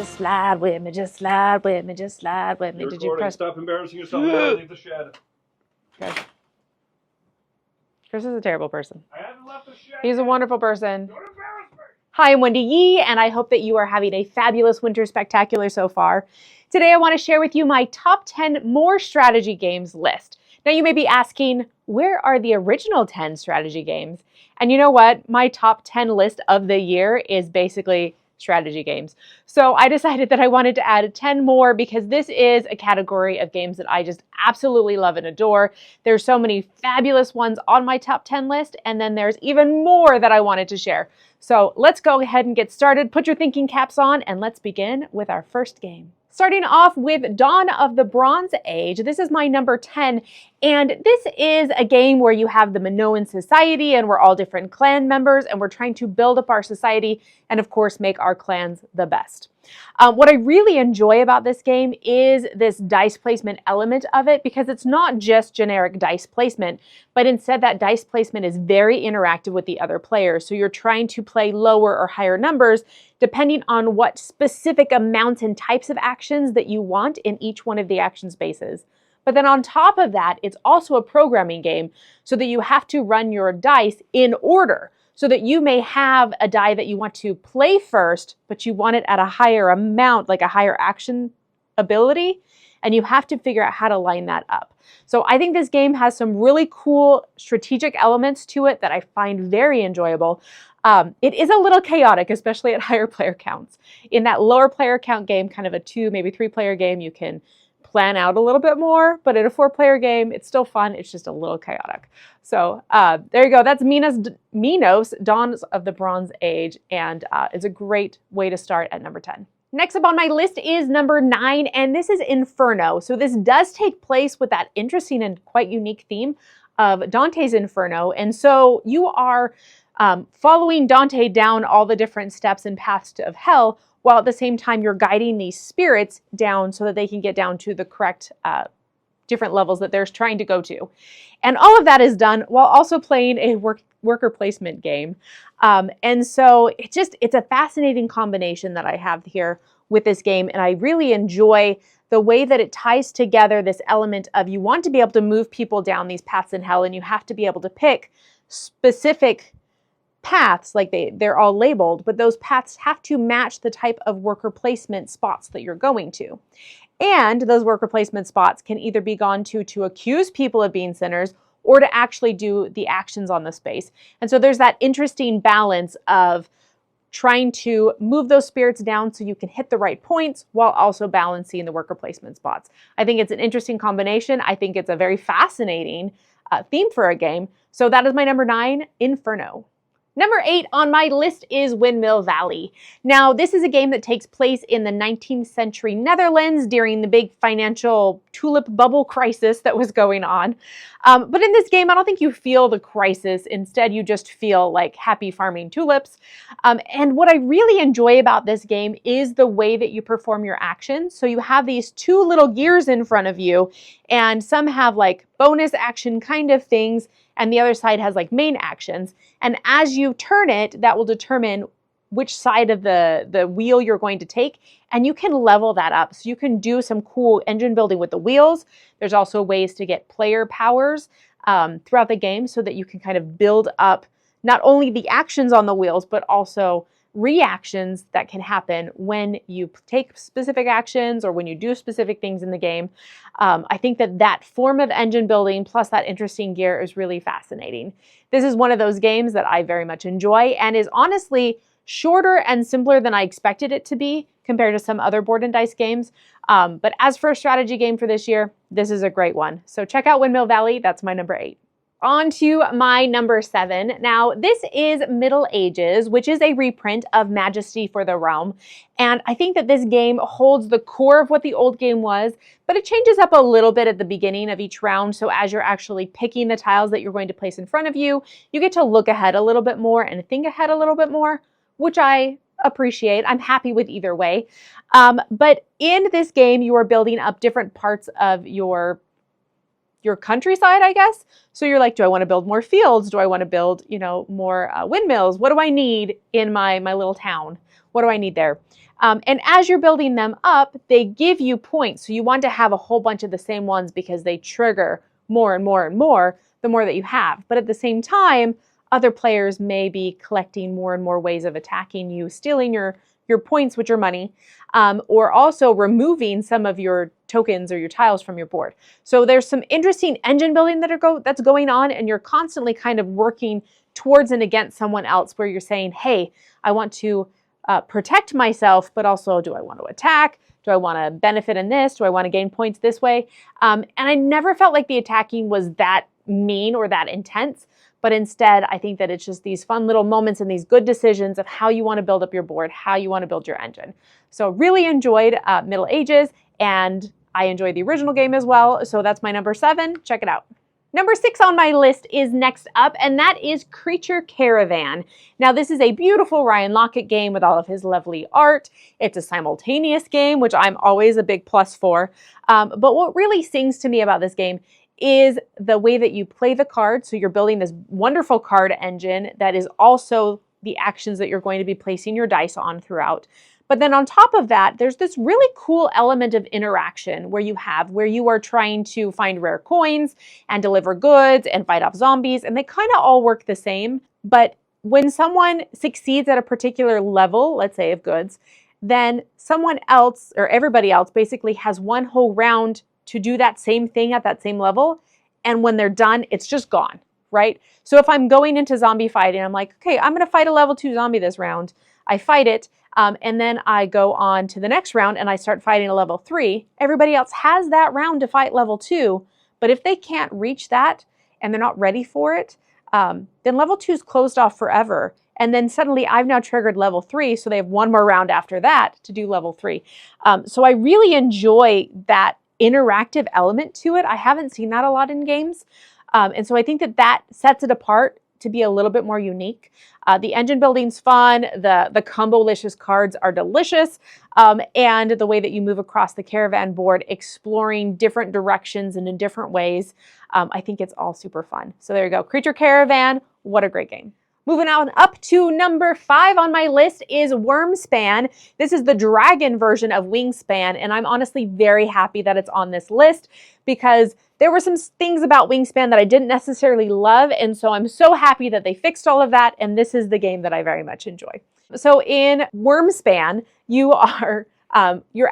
Just slide with me, just slide with me, just slide with me. You're Did you recording. press? Stop embarrassing yourself underneath the shed. Chris is a terrible person. I haven't left the shed. He's a wonderful person. Don't embarrass me. Hi, I'm Wendy Yi, and I hope that you are having a fabulous winter spectacular so far. Today, I want to share with you my top 10 more strategy games list. Now, you may be asking, where are the original 10 strategy games? And you know what? My top 10 list of the year is basically strategy games. So I decided that I wanted to add 10 more because this is a category of games that I just absolutely love and adore. There's so many fabulous ones on my top 10 list, and then there's even more that I wanted to share. So let's go ahead and get started. Put your thinking caps on, and let's begin with our first game. Starting off with Dawn of the Bronze Age. This is my number 10, and this is a game where you have the Minoan society, and we're all different clan members, and we're trying to build up our society, and of course, make our clans the best. What I really enjoy about this game is this dice placement element of it, because it's not just generic dice placement, but instead that dice placement is very interactive with the other players. So you're trying to play lower or higher numbers depending on what specific amounts and types of actions that you want in each one of the action spaces. But then on top of that, it's also a programming game, so that you have to run your dice in order, so that you may have a die that you want to play first, but you want it at a higher amount, like a higher action ability, and you have to figure out how to line that up. So I think this game has some really cool strategic elements to it that I find very enjoyable. It is a little chaotic, especially at higher player counts. In that lower player count game, kind of a 2, maybe 3 player game, you can plan out a little bit more, but in a 4-player game, it's still fun. It's just a little chaotic. So there you go. That's Minos, Dawns of the Bronze Age, and it's a great way to start at number 10. Next up on my list is number 9, and this is Inferno. So this does take place with that interesting and quite unique theme of Dante's Inferno, and so you are following Dante down all the different steps and paths of hell, while at the same time you're guiding these spirits down so that they can get down to the correct different levels that they're trying to go to. And all of that is done while also playing a worker placement game. And so it's a fascinating combination that I have here with this game, and I really enjoy the way that it ties together this element of you want to be able to move people down these paths in hell, and you have to be able to pick specific paths, like they're all labeled, but those paths have to match the type of worker placement spots that you're going to. And those worker placement spots can either be gone to accuse people of being sinners, or to actually do the actions on the space. And so there's that interesting balance of trying to move those spirits down so you can hit the right points while also balancing the worker placement spots. I think it's an interesting combination. I think it's a very fascinating theme for a game. So that is my number 9, Inferno. Number 8 on my list is Windmill Valley. Now, this is a game that takes place in the 19th century Netherlands during the big financial tulip bubble crisis that was going on. But in this game, I don't think you feel the crisis. Instead, you just feel like happy farming tulips. And what I really enjoy about this game is the way that you perform your actions. So you have these 2 little gears in front of you, and some have like bonus action kind of things, and the other side has like main actions. And as you turn it, that will determine which side of the wheel you're going to take, and you can level that up. So you can do some cool engine building with the wheels. There's also ways to get player powers throughout the game so that you can kind of build up not only the actions on the wheels, but also reactions that can happen when you take specific actions or when you do specific things in the game. I think that form of engine building plus that interesting gear is really fascinating. This is one of those games that I very much enjoy and is honestly shorter and simpler than I expected it to be compared to some other board and dice games. But as for a strategy game for this year, this is a great one. So check out Windmill Valley. That's my number 8. On to my number 7. Now, this is Middle Ages, which is a reprint of Majesty for the Realm. And I think that this game holds the core of what the old game was, but it changes up a little bit at the beginning of each round. So as you're actually picking the tiles that you're going to place in front of you, you get to look ahead a little bit more and think ahead a little bit more, which I appreciate. I'm happy with either way. But in this game, you are building up different parts of your your countryside, I guess. So you're like, do I want to build more fields? Do I want to build, more windmills? What do I need in my little town? What do I need there? And as you're building them up, they give you points. So you want to have a whole bunch of the same ones because they trigger more and more and more the more that you have. But at the same time, other players may be collecting more and more ways of attacking you, stealing your points, which are money, or also removing some of your tokens or your tiles from your board. So there's some interesting engine building that's going on, and you're constantly kind of working towards and against someone else where you're saying, hey, I want to protect myself, but also do I want to attack? Do I want to benefit in this? Do I want to gain points this way? And I never felt like the attacking was that mean or that intense. But instead, I think that it's just these fun little moments and these good decisions of how you want to build up your board, how you want to build your engine. So really enjoyed Middle Ages, and I enjoyed the original game as well. So that's my number 7. Check it out. Number 6 on my list is next up, and that is Creature Caravan. Now, this is a beautiful Ryan Lockett game with all of his lovely art. It's a simultaneous game, which I'm always a big plus for. But what really sings to me about this game is the way that you play the cards. So you're building this wonderful card engine that is also the actions that you're going to be placing your dice on throughout. But then on top of that, there's this really cool element of interaction where you are trying to find rare coins and deliver goods and fight off zombies, and they kind of all work the same. But when someone succeeds at a particular level, let's say of goods, then someone else or everybody else basically has one whole round to do that same thing at that same level. And when they're done, it's just gone, right? So if I'm going into zombie fighting, I'm like, okay, I'm going to fight a level 2 zombie this round. I fight it. And then I go on to the next round and I start fighting a level 3. Everybody else has that round to fight level 2. But if they can't reach that and they're not ready for it, then level 2 is closed off forever. And then suddenly I've now triggered level 3. So they have one more round after that to do level 3. So I really enjoy that interactive element to it. I haven't seen that a lot in games. And so I think that sets it apart to be a little bit more unique. The engine building's fun. The combo-licious cards are delicious. And the way that you move across the caravan board, exploring different directions and in different ways, I think it's all super fun. So there you go. Creature Caravan, what a great game. Moving on up to number 5 on my list is Wyrmspan. This is the dragon version of Wingspan, and I'm honestly very happy that it's on this list because there were some things about Wingspan that I didn't necessarily love, and so I'm so happy that they fixed all of that, and this is the game that I very much enjoy. So in Wyrmspan, you're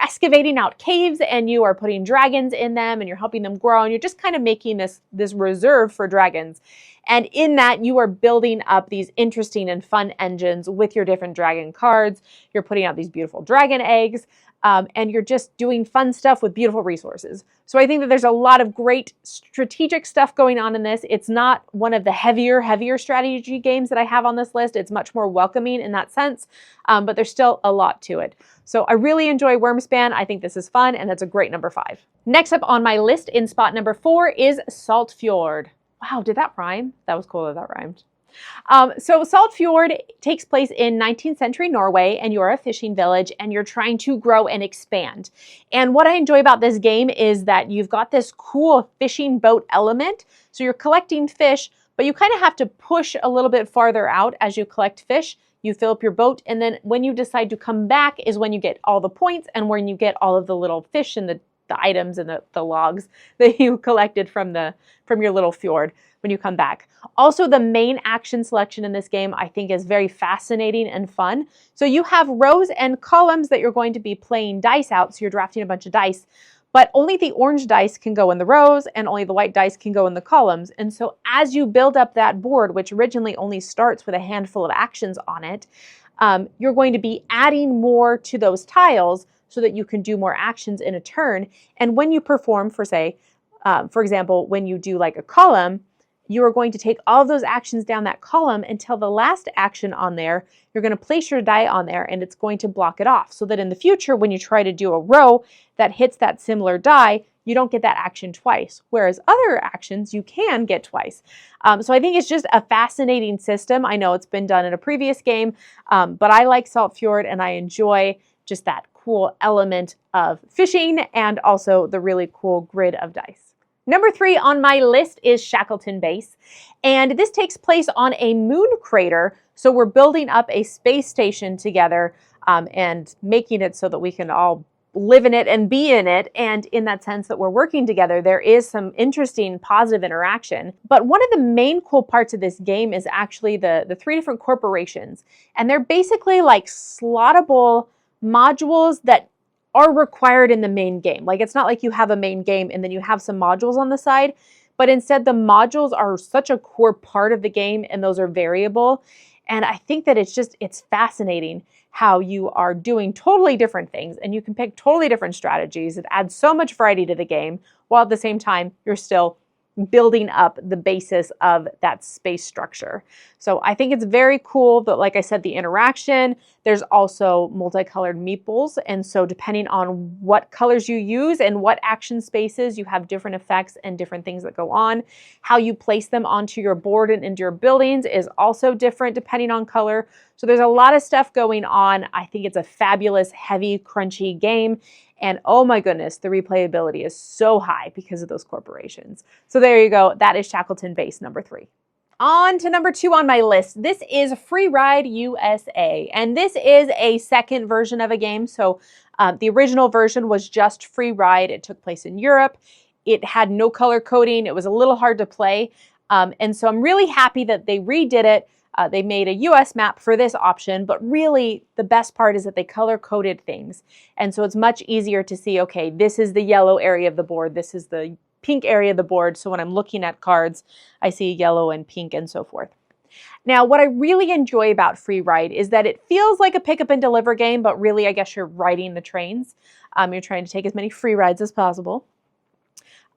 excavating out caves and you are putting dragons in them and you're helping them grow, and you're just kind of making this reserve for dragons. And in that, you are building up these interesting and fun engines with your different dragon cards. You're putting out these beautiful dragon eggs, and you're just doing fun stuff with beautiful resources. So I think that there's a lot of great strategic stuff going on in this. It's not one of the heavier strategy games that I have on this list. It's much more welcoming in that sense, but there's still a lot to it. So I really enjoy Wyrmspan. I think this is fun, and that's a great number 5. Next up on my list in spot number 4 is Saltfjord. Wow, did that rhyme? That was cool that that rhymed. So Saltfjord takes place in 19th century Norway, and you're a fishing village and you're trying to grow and expand. And what I enjoy about this game is that you've got this cool fishing boat element. So you're collecting fish, but you kind of have to push a little bit farther out as you collect fish. You fill up your boat, and then when you decide to come back is when you get all the points and when you get all of the little fish and the items and the logs that you collected from your little fjord when you come back. Also, the main action selection in this game I think is very fascinating and fun. So you have rows and columns that you're going to be playing dice out. So you're drafting a bunch of dice, but only the orange dice can go in the rows and only the white dice can go in the columns. And so as you build up that board, which originally only starts with a handful of actions on it, you're going to be adding more to those tiles so that you can do more actions in a turn. And when you perform, for example, when you do like a column, you are going to take all of those actions down that column until the last action on there, you're going to place your die on there and it's going to block it off so that in the future, when you try to do a row that hits that similar die, you don't get that action twice. Whereas other actions you can get twice. So I think it's just a fascinating system. I know it's been done in a previous game, but I like Saltfjord and I enjoy just that cool element of fishing and also the really cool grid of dice. Number 3 on my list is Shackleton Base, and this takes place on a moon crater, so we're building up a space station together and making it so that we can all live in it and be in it, and in that sense that we're working together, there is some interesting positive interaction. But one of the main cool parts of this game is actually the 3 different corporations, and they're basically like slottable modules that are required in the main game. Like, it's not like you have a main game and then you have some modules on the side, but instead the modules are such a core part of the game, and those are variable. And I think that it's fascinating how you are doing totally different things, and you can pick totally different strategies. It adds so much variety to the game, while at the same time you're still building up the basis of that space structure. So I think it's very cool that, like I said, the interaction, there's also multicolored meeples. And so depending on what colors you use and what action spaces, you have different effects and different things that go on. How you place them onto your board and into your buildings is also different depending on color. So there's a lot of stuff going on. I think it's a fabulous, heavy, crunchy game. And oh my goodness, the replayability is so high because of those corporations. So there you go. That is Shackleton Base, number 3. On to number 2 on my list. This is Free Ride USA. And this is a second version of a game. So the original version was just Free Ride. It took place in Europe. It had no color coding. It was a little hard to play. And so I'm really happy that they redid it. They made a US map for this option, but really the best part is that they color-coded things. And so it's much easier to see, okay, this is the yellow area of the board, this is the pink area of the board. So when I'm looking at cards, I see yellow and pink and so forth. Now, what I really enjoy about Free Ride is that it feels like a pick up and deliver game, but really, I guess you're riding the trains. You're trying to take as many free rides as possible.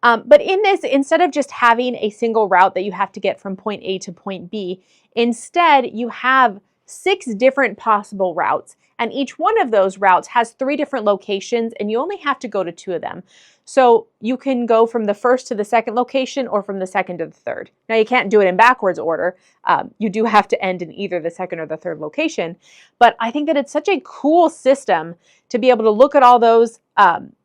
But in this, instead of just having a single route that you have to get from point A to point B, instead you have 6 different possible routes. And each one of those routes has 3 different locations, and you only have to go to 2 of them. So you can go from the first to the second location or from the second to the third. Now, you can't do it in backwards order. You do have to end in either the second or the third location. But I think that it's such a cool system to be able to look at all those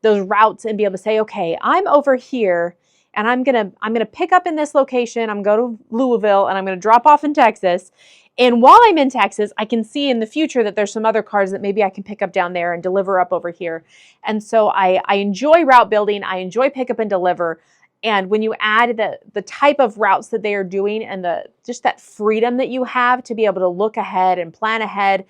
routes and be able to say, okay, I'm over here and I'm gonna pick up in this location. I'm going to Louisville and I'm gonna drop off in Texas. And while I'm in Texas, I can see in the future that there's some other cards that maybe I can pick up down there and deliver up over here. And so I enjoy route building. I enjoy pick up and deliver. And when you add the type of routes that they are doing and just that freedom that you have to be able to look ahead and plan ahead,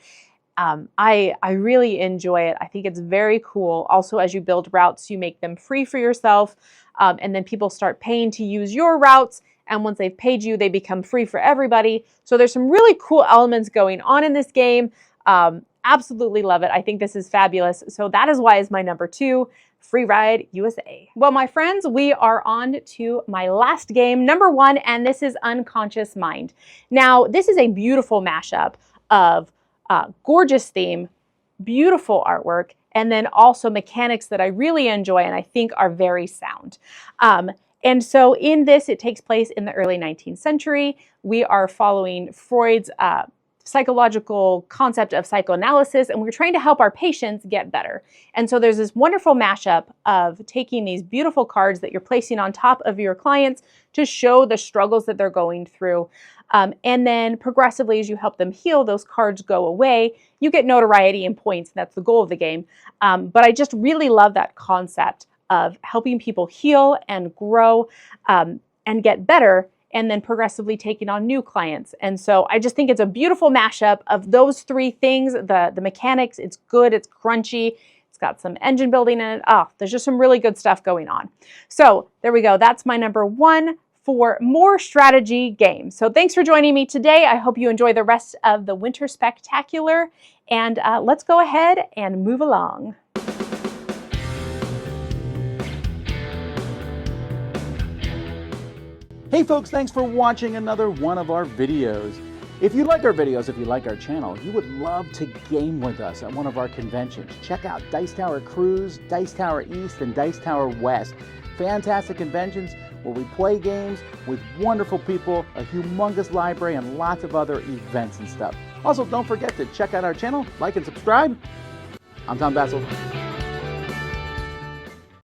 I really enjoy it. I think it's very cool. Also, as you build routes, you make them free for yourself. And then people start paying to use your routes. And once they've paid you, they become free for everybody. So there's some really cool elements going on in this game. Absolutely love it. I think this is fabulous. So that is why it's my number 2, Free Ride USA. Well, my friends, we are on to my last game, number 1, and this is Unconscious Mind. Now, this is a beautiful mashup of gorgeous theme, beautiful artwork, and then also mechanics that I really enjoy and I think are very sound. And so in this, it takes place in the early 19th century. We are following Freud's psychological concept of psychoanalysis, and we're trying to help our patients get better. And so there's this wonderful mashup of taking these beautiful cards that you're placing on top of your clients to show the struggles that they're going through. And then progressively, as you help them heal, those cards go away. You get notoriety and points. That's the goal of the game. But I just really love that concept of helping people heal and grow and get better, and then progressively taking on new clients. And so I just think it's a beautiful mashup of those 3 things. The mechanics, it's good, it's crunchy, it's got some engine building in it. There's just some really good stuff going on. So there we go. That's my number 1 for more strategy games. So thanks for joining me today. I hope you enjoy the rest of the Winter Spectacular. And let's go ahead and move along. Hey folks, thanks for watching another one of our videos. If you like our videos, if you like our channel, you would love to game with us at one of our conventions. Check out Dice Tower Cruise, Dice Tower East, and Dice Tower West. Fantastic conventions where we play games with wonderful people, a humongous library, and lots of other events and stuff. Also, don't forget to check out our channel, like and subscribe. I'm Tom Bassel.